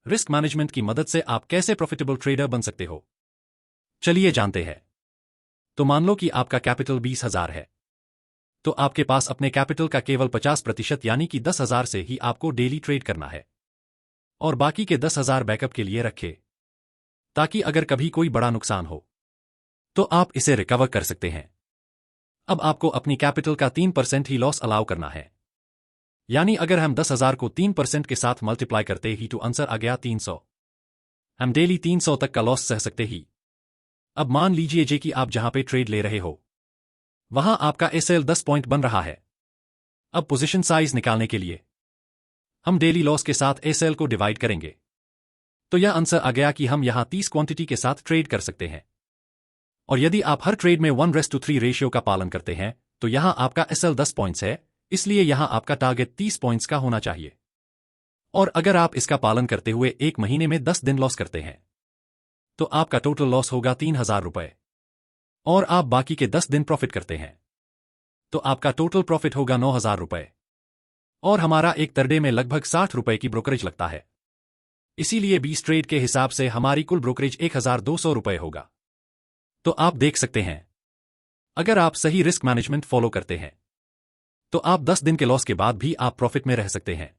Risk management की मदद से आप कैसे प्रॉफिटेबल ट्रेडर बन सकते हो, चलिए जानते हैं। तो मान लो कि आपका कैपिटल 20,000 है। तो आपके पास अपने कैपिटल का केवल 50% यानी कि 10,000 से ही आपको डेली ट्रेड करना है, और बाकी के 10,000 बैकअप के लिए रखे, ताकि अगर कभी कोई बड़ा नुकसान हो तो आप इसे रिकवर कर सकते हैं। अब आपको अपनी कैपिटल का 3% ही लॉस अलाउ करना है, यानी अगर हम 10,000 को 3% के साथ मल्टीप्लाई करते ही तो आंसर आ गया 300। हम डेली 300 तक का लॉस सह सकते ही। अब मान लीजिए जे कि आप जहां पे ट्रेड ले रहे हो वहां आपका एसएल 10 पॉइंट बन रहा है। अब पोजीशन साइज निकालने के लिए हम डेली लॉस के साथ एसएल को डिवाइड करेंगे, तो यह आंसर आ गया कि हम यहां 30 क्वांटिटी के साथ ट्रेड कर सकते हैं। और यदि आप हर ट्रेड में 1:3 रेशियो का पालन करते हैं तो यहां आपका एसएल 10 पॉइंट्स है, इसलिए यहां आपका टारगेट 30 पॉइंट्स का होना चाहिए। और अगर आप इसका पालन करते हुए एक महीने में 10 दिन लॉस करते हैं तो आपका टोटल लॉस होगा 3,000 रुपए, और आप बाकी के 10 दिन प्रॉफिट करते हैं तो आपका टोटल प्रॉफिट होगा 9,000 रुपए। और हमारा एक तरडे में लगभग 60 रुपए की ब्रोकरेज लगता है, इसीलिए 20 ट्रेड के हिसाब से हमारी कुल ब्रोकरेज 1,200 रुपए होगा। तो आप देख सकते हैं, अगर आप सही रिस्क मैनेजमेंट फॉलो करते हैं तो आप 10 दिन के लॉस के बाद भी आप प्रॉफिट में रह सकते हैं।